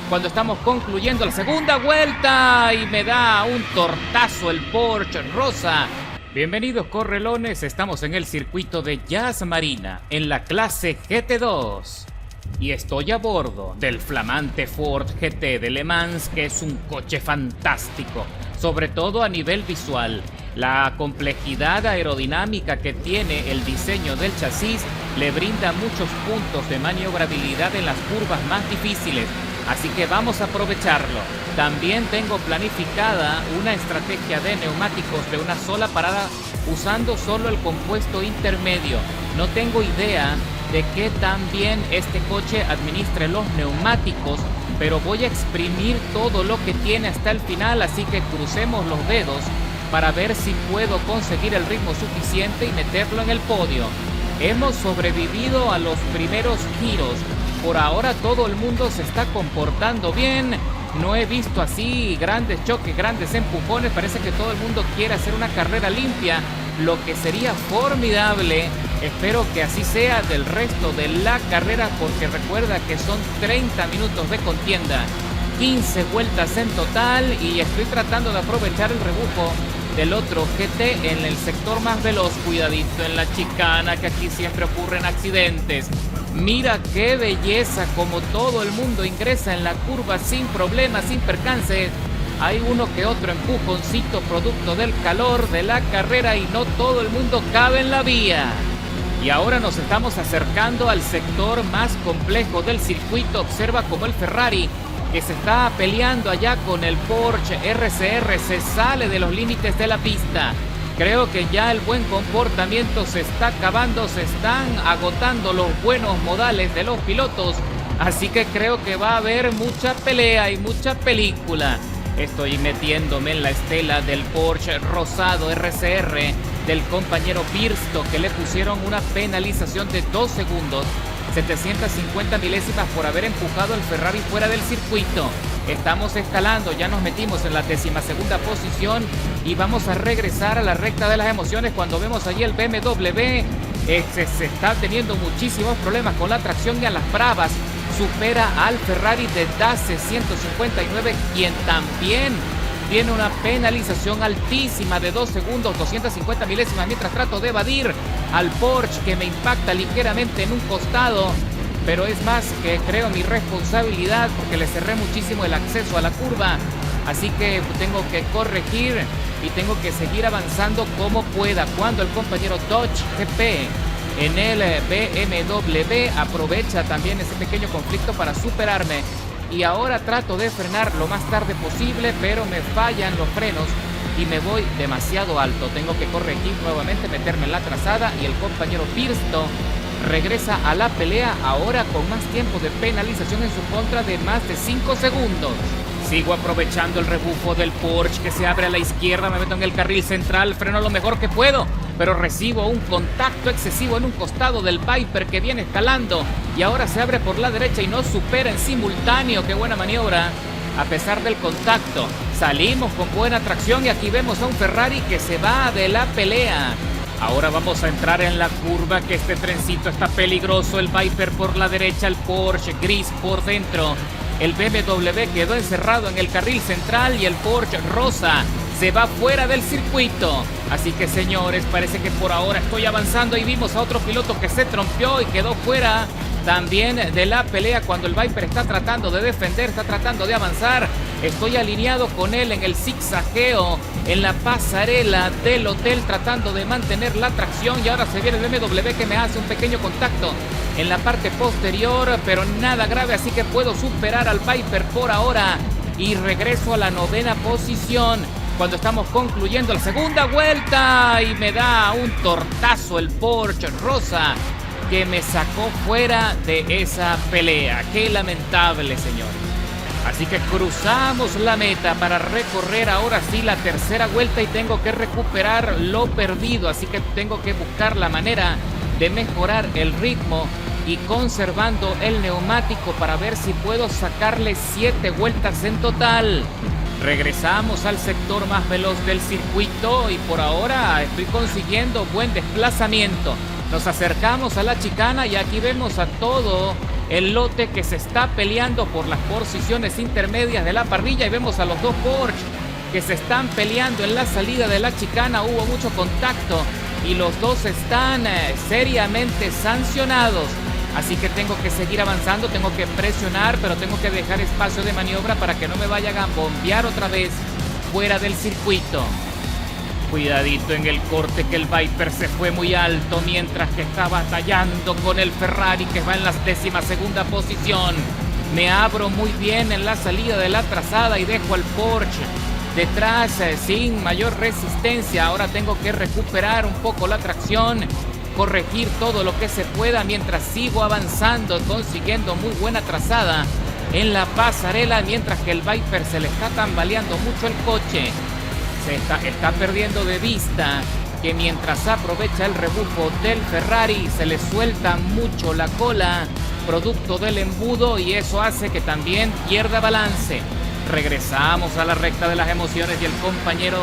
cuando estamos concluyendo la segunda vuelta y me da un tortazo el Porsche rosa. Bienvenidos correlones, estamos en el circuito de Yas Marina, en la clase GT2. Y estoy a bordo del flamante Ford GT de Le Mans, que es un coche fantástico, sobre todo a nivel visual. La complejidad aerodinámica que tiene el diseño del chasis le brinda muchos puntos de maniobrabilidad en las curvas más difíciles, así que vamos a aprovecharlo. También tengo planificada una estrategia de neumáticos de una sola parada usando solo el compuesto intermedio. No tengo idea de qué tan bien este coche administre los neumáticos, pero voy a exprimir todo lo que tiene hasta el final, así que crucemos los dedos para ver si puedo conseguir el ritmo suficiente y meterlo en el podio. Hemos sobrevivido a los primeros giros. Por ahora todo el mundo se está comportando bien. No he visto así grandes choques, grandes empujones. Parece que todo el mundo quiere hacer una carrera limpia, lo que sería formidable. Espero que así sea del resto de la carrera, porque recuerda que son 30 minutos de contienda, 15 vueltas en total, y estoy tratando de aprovechar el rebufo del otro GT en el sector más veloz. Cuidadito en la chicana, que aquí siempre ocurren accidentes. Mira qué belleza, como todo el mundo ingresa en la curva sin problemas, sin percances. Hay uno que otro empujoncito producto del calor de la carrera y no todo el mundo cabe en la vía. Y ahora nos estamos acercando al sector más complejo del circuito. Observa como el Ferrari, que se está peleando allá con el Porsche RCR, se sale de los límites de la pista. Creo que ya el buen comportamiento se está acabando, se están agotando los buenos modales de los pilotos, así que creo que va a haber mucha pelea y mucha película. Estoy metiéndome en la estela del Porsche rosado RCR del compañero Birsto, que le pusieron una penalización de 2 segundos, 750 milésimas por haber empujado al Ferrari fuera del circuito. Estamos escalando, ya nos metimos en la 12ª posición y vamos a regresar a la recta de las emociones cuando vemos allí el BMW. Se está teniendo muchísimos problemas con la tracción y a las bravas supera al Ferrari de DASE 159, quien también tiene una penalización altísima de 2 segundos, 250 milésimas, mientras trato de evadir al Porsche, que me impacta ligeramente en un costado, pero es más que creo mi responsabilidad porque le cerré muchísimo el acceso a la curva, así que tengo que corregir y tengo que seguir avanzando como pueda, cuando el compañero Dodge GP en el BMW aprovecha también ese pequeño conflicto para superarme. Y ahora trato de frenar lo más tarde posible, pero me fallan los frenos y me voy demasiado alto. Tengo que corregir nuevamente, meterme en la trazada, y el compañero Birsto regresa a la pelea ahora con más tiempo de penalización en su contra de más de 5 segundos. Sigo aprovechando el rebufo del Porsche, que se abre a la izquierda, me meto en el carril central, freno lo mejor que puedo, pero recibo un contacto excesivo en un costado del Viper que viene escalando y ahora se abre por la derecha y no supera en simultáneo. ¡Qué buena maniobra! A pesar del contacto, salimos con buena tracción y aquí vemos a un Ferrari que se va de la pelea. Ahora vamos a entrar en la curva, que este trencito está peligroso. El Viper por la derecha, el Porsche gris por dentro. El BMW quedó encerrado en el carril central y el Porsche rosa se va fuera del circuito. Así que, señores, parece que por ahora estoy avanzando. Y vimos a otro piloto que se trompeó y quedó fuera también de la pelea cuando el Viper está tratando de defender, está tratando de avanzar. Estoy alineado con él en el zigzagueo, en la pasarela del hotel, tratando de mantener la tracción. Y ahora se viene el BMW, que me hace un pequeño contacto en la parte posterior, pero nada grave, así que puedo superar al Viper por ahora y regreso a la 9ª posición cuando estamos concluyendo la segunda vuelta y me da un tortazo el Porsche rosa, que me sacó fuera de esa pelea. Qué lamentable, señores. Así que cruzamos la meta para recorrer ahora sí la 3ª vuelta y tengo que recuperar lo perdido, así que tengo que buscar la manera de mejorar el ritmo y conservando el neumático para ver si puedo sacarle 7 vueltas en total. Regresamos al sector más veloz del circuito y por ahora estoy consiguiendo buen desplazamiento. Nos acercamos a la chicana y aquí vemos a todo el lote que se está peleando por las posiciones intermedias de la parrilla y vemos a los dos Porsche que se están peleando en la salida de la chicana. Hubo mucho contacto y los dos están seriamente sancionados. Así que tengo que seguir avanzando, tengo que presionar, pero tengo que dejar espacio de maniobra para que no me vayan a bombear otra vez fuera del circuito. Cuidadito en el corte, que el Viper se fue muy alto mientras que está batallando con el Ferrari, que va en la 12ª posición. Me abro muy bien en la salida de la trazada y dejo al Porsche detrás sin mayor resistencia. Ahora tengo que recuperar un poco la tracción, corregir todo lo que se pueda mientras sigo avanzando, consiguiendo muy buena trazada en la pasarela, mientras que el Viper se le está tambaleando mucho el coche. Está perdiendo de vista que mientras aprovecha el rebufo del Ferrari se le suelta mucho la cola producto del embudo y eso hace que también pierda balance. Regresamos a la recta de las emociones y el compañero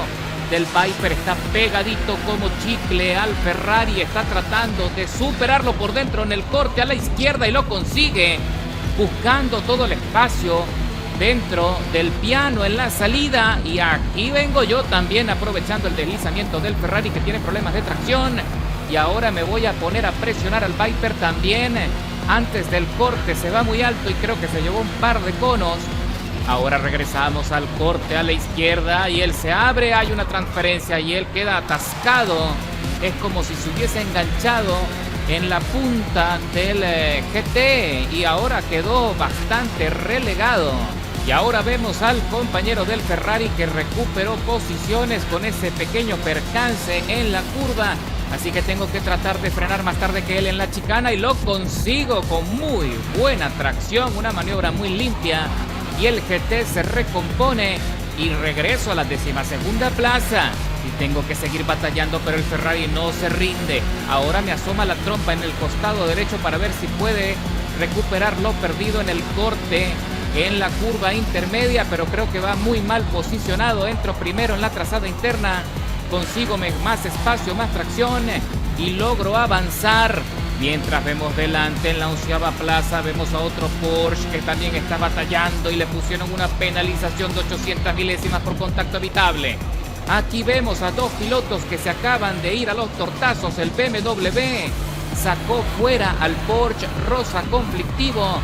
del Viper está pegadito como chicle al Ferrari, está tratando de superarlo por dentro en el corte a la izquierda y lo consigue, buscando todo el espacio dentro del piano en la salida. Y aquí vengo yo también aprovechando el deslizamiento del Ferrari, que tiene problemas de tracción, y ahora me voy a poner a presionar al Viper también. Antes del corte se va muy alto y creo que se llevó un par de conos. Ahora regresamos al corte a la izquierda y él se abre, hay una transferencia y él queda atascado. Es como si se hubiese enganchado en la punta del GT y ahora quedó bastante relegado. Y ahora vemos al compañero del Ferrari que recuperó posiciones con ese pequeño percance en la curva. Así que tengo que tratar de frenar más tarde que él en la chicana y lo consigo con muy buena tracción, una maniobra muy limpia. Y el GT se recompone y regreso a la 12ª plaza. Y tengo que seguir batallando, pero el Ferrari no se rinde. Ahora me asoma la trompa en el costado derecho para ver si puede recuperar lo perdido en el corte en la curva intermedia, pero creo que va muy mal posicionado. Entro primero en la trazada interna, consigo más espacio, más tracción y logro avanzar. Mientras vemos delante en la 11ª plaza, vemos a otro Porsche que también está batallando y le pusieron una penalización de 800 milésimas por contacto evitable. Aquí vemos a dos pilotos que se acaban de ir a los tortazos. El BMW sacó fuera al Porsche rosa conflictivo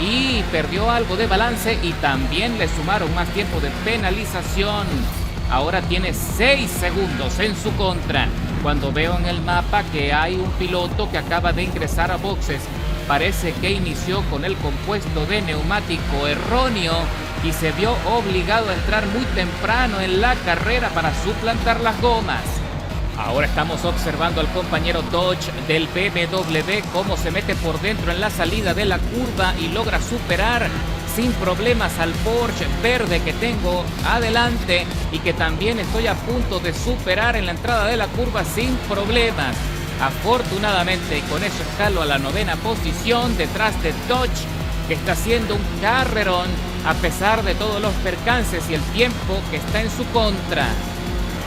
y perdió algo de balance y también le sumaron más tiempo de penalización. Ahora tiene 6 segundos en su contra. Cuando veo en el mapa que hay un piloto que acaba de ingresar a boxes, parece que inició con el compuesto de neumático erróneo y se vio obligado a entrar muy temprano en la carrera para suplantar las gomas. Ahora estamos observando al compañero Dodge del BMW cómo se mete por dentro en la salida de la curva y logra superar sin problemas al Porsche verde que tengo adelante y que también estoy a punto de superar en la entrada de la curva sin problemas. Afortunadamente, y con eso escalo a la 9ª posición detrás de Dodge, que está haciendo un carrerón a pesar de todos los percances y el tiempo que está en su contra.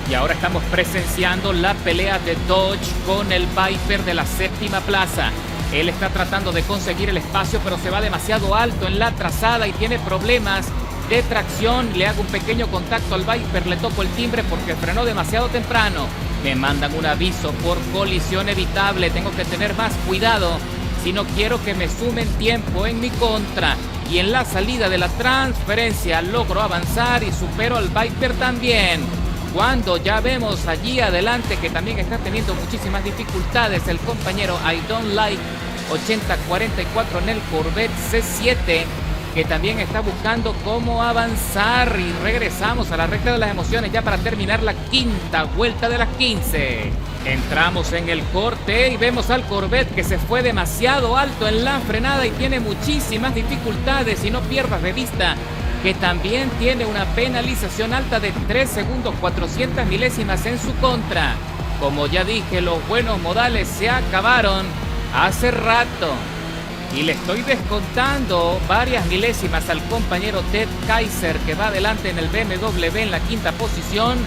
Y ahora estamos presenciando la pelea de Dodge con el Viper de la 7ª plaza. Él está tratando de conseguir el espacio, pero se va demasiado alto en la trazada y tiene problemas de tracción. Le hago un pequeño contacto al Viper, le toco el timbre porque frenó demasiado temprano. Me mandan un aviso por colisión evitable. Tengo que tener más cuidado si no quiero que me sumen tiempo en mi contra. Y en la salida de la transferencia logro avanzar y supero al Viper también. Cuando ya vemos allí adelante que también está teniendo muchísimas dificultades el compañero I Don't Like 8044 en el Corvette C7, que también está buscando cómo avanzar. Y regresamos a la recta de las emociones ya para terminar la 5ª vuelta de las 15. Entramos en el corte y vemos al Corvette que se fue demasiado alto en la frenada y tiene muchísimas dificultades. Y no pierdas de vista que también tiene una penalización alta de 3 segundos 400 milésimas en su contra. Como ya dije, los buenos modales se acabaron hace rato. Y le estoy descontando varias milésimas al compañero Ted Kaiser, que va adelante en el BMW en la 5ª posición,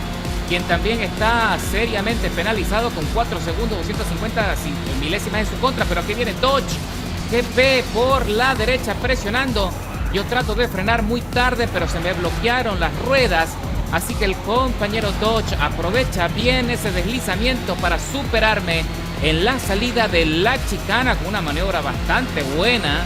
quien también está seriamente penalizado con 4 segundos 250 milésimas en su contra. Pero aquí viene Dodge GP por la derecha presionando. Yo trato de frenar muy tarde, pero se me bloquearon las ruedas. Así que el compañero Dodge aprovecha bien ese deslizamiento para superarme en la salida de la chicana con una maniobra bastante buena.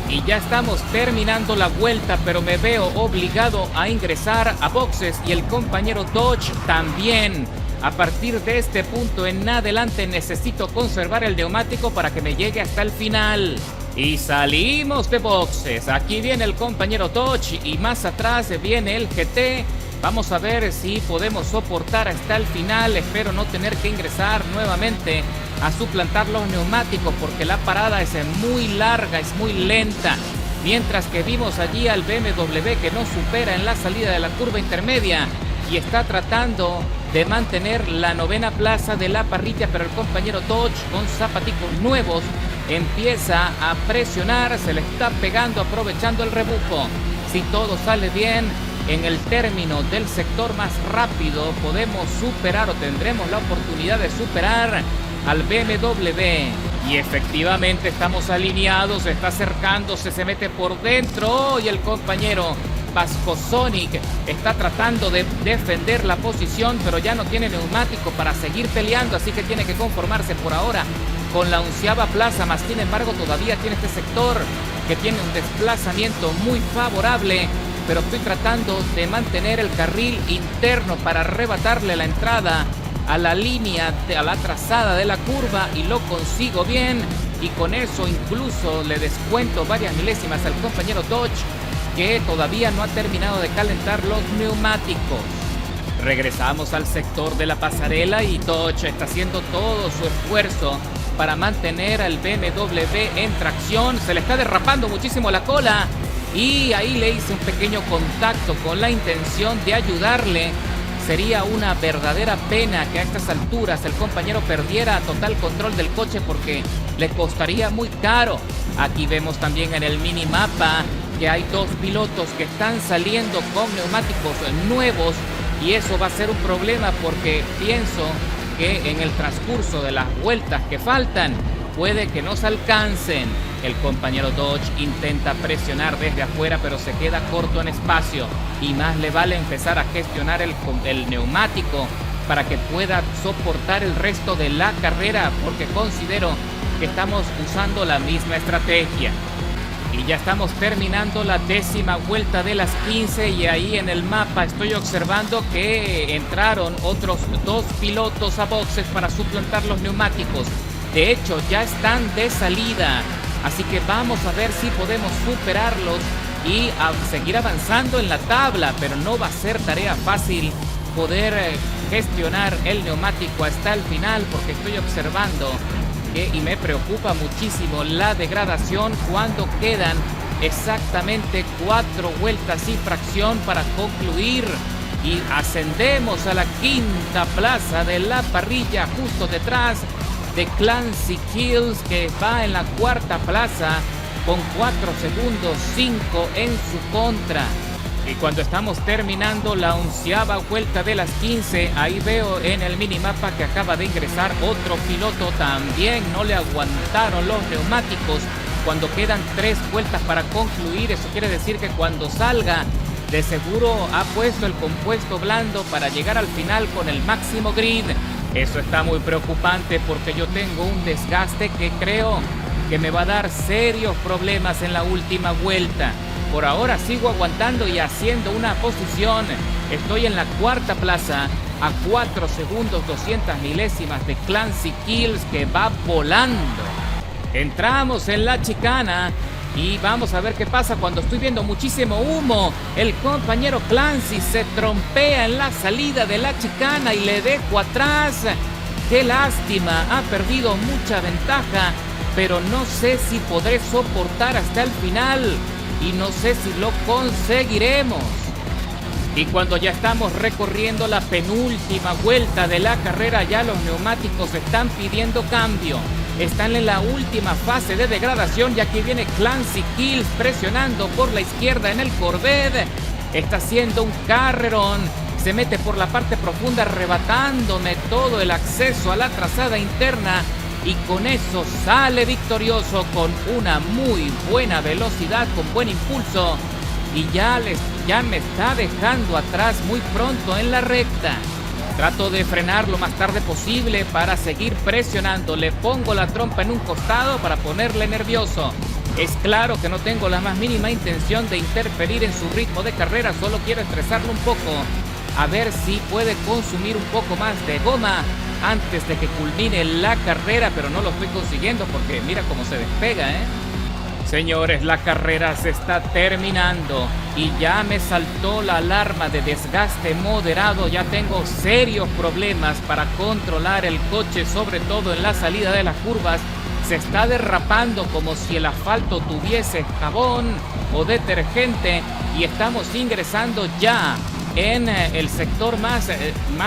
Y ya estamos terminando la vuelta, pero me veo obligado a ingresar a boxes y el compañero Dodge también. A partir de este punto en adelante necesito conservar el neumático para que me llegue hasta el final. Y salimos de boxes. Aquí viene el compañero Dodge y más atrás viene el GT. Vamos a ver si podemos soportar hasta el final. Espero no tener que ingresar nuevamente a suplantar los neumáticos porque la parada es muy larga, es muy lenta. Mientras que vimos allí al BMW que nos supera en la salida de la curva intermedia y está tratando de mantener la novena plaza de la parrilla, pero el compañero Dodge con zapaticos nuevos empieza a presionar, se le está pegando aprovechando el rebufo. Si todo sale bien, en el término del sector más rápido podemos superar o tendremos la oportunidad de superar al BMW. Y efectivamente estamos alineados, está acercándose, se mete por dentro y el compañero Vasco Sonic está tratando de defender la posición, pero ya no tiene neumático para seguir peleando, así que tiene que conformarse por ahora con la 11ª plaza, más sin embargo todavía tiene este sector que tiene un desplazamiento muy favorable, pero estoy tratando de mantener el carril interno para arrebatarle la entrada a la línea, a la trazada de la curva, y lo consigo bien, y con eso incluso le descuento varias milésimas al compañero Dodge, que todavía no ha terminado de calentar los neumáticos. Regresamos al sector de la pasarela y Dodge está haciendo todo su esfuerzo para mantener al BMW en tracción. Se le está derrapando muchísimo la cola y ahí le hice un pequeño contacto con la intención de ayudarle. Sería una verdadera pena que a estas alturas el compañero perdiera total control del coche porque le costaría muy caro. Aquí vemos también en el minimapa que hay dos pilotos que están saliendo con neumáticos nuevos y eso va a ser un problema porque pienso que en el transcurso de las vueltas que faltan puede que nos alcancen. El compañero Dodge intenta presionar desde afuera, pero se queda corto en espacio y más le vale empezar a gestionar el neumático para que pueda soportar el resto de la carrera, porque considero que estamos usando la misma estrategia. Y ya estamos terminando la 10ª vuelta de las 15 y ahí en el mapa estoy observando que entraron otros dos pilotos a boxes para suplantar los neumáticos. De hecho, ya están de salida. Así que vamos a ver si podemos superarlos y seguir avanzando en la tabla, pero no va a ser tarea fácil poder gestionar el neumático hasta el final porque estoy observando y me preocupa muchísimo la degradación cuando quedan exactamente 4 vueltas y fracción para concluir y ascendemos a la 5ª plaza de la parrilla justo detrás de Clancy Kills, que va en la 4ª plaza con 4 segundos 5 en su contra. Y cuando estamos terminando la 11ª vuelta de las 15, ahí veo en el minimapa que acaba de ingresar otro piloto. También no le aguantaron los neumáticos cuando quedan 3 vueltas para concluir. Eso quiere decir que cuando salga, de seguro ha puesto el compuesto blando para llegar al final con el máximo grid. Eso está muy preocupante porque yo tengo un desgaste que creo que me va a dar serios problemas en la última vuelta. Por ahora sigo aguantando y haciendo una posición. Estoy en la 4ª plaza a 4 segundos 200 milésimas de Clancy Kills, que va volando. Entramos en la chicana y vamos a ver qué pasa cuando estoy viendo muchísimo humo. El compañero Clancy se trompea en la salida de la chicana y le dejo atrás. Qué lástima, ha perdido mucha ventaja, pero no sé si podré soportar hasta el final. Y no sé si lo conseguiremos. Y cuando ya estamos recorriendo la penúltima vuelta de la carrera, ya los neumáticos están pidiendo cambio. Están en la última fase de degradación, ya que viene Clancy Kills presionando por la izquierda en el Corvette. Está haciendo un carrerón. Se mete por la parte profunda, arrebatándome todo el acceso a la trazada interna. y con eso sale victorioso con una muy buena velocidad, con buen impulso, y ya me está dejando atrás muy pronto en la recta. Trato de frenar lo más tarde posible para seguir presionando. Le pongo la trompa en un costado para ponerle nervioso. Es claro que no tengo la más mínima intención de interferir en su ritmo de carrera, solo quiero estresarlo un poco, a ver si puede consumir un poco más de goma antes de que culmine la carrera, pero no lo estoy consiguiendo porque mira cómo se despega, ¿eh? Señores, la carrera se está terminando y ya me saltó la alarma de desgaste moderado. Ya tengo serios problemas para controlar el coche, sobre todo en la salida de las curvas. Se está derrapando como si el asfalto tuviese jabón o detergente y estamos ingresando ya en el sector más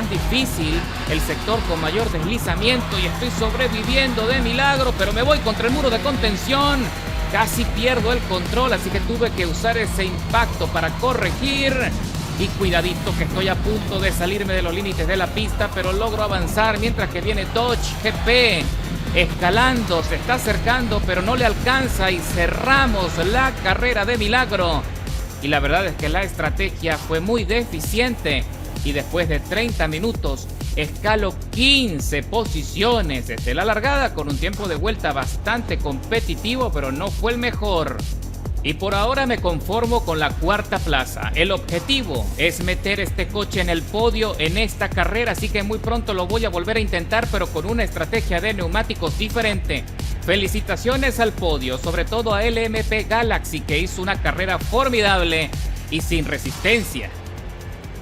difícil, el sector con mayor deslizamiento, y estoy sobreviviendo de milagro, pero me voy contra el muro de contención. Casi pierdo el control, así que tuve que usar ese impacto para corregir. Y cuidadito que estoy a punto de salirme de los límites de la pista, pero logro avanzar mientras que viene Dodge GP escalando, se está acercando, pero no le alcanza y cerramos la carrera de milagro. Y la verdad es que la estrategia fue muy deficiente y después de 30 minutos escalo 15 posiciones desde la largada con un tiempo de vuelta bastante competitivo, pero no fue el mejor. Y por ahora me conformo con la cuarta plaza. El objetivo es meter este coche en el podio en esta carrera, así que muy pronto lo voy a volver a intentar, pero con una estrategia de neumáticos diferente. Felicitaciones al podio, sobre todo a LMP Galaxy, que hizo una carrera formidable y sin resistencia.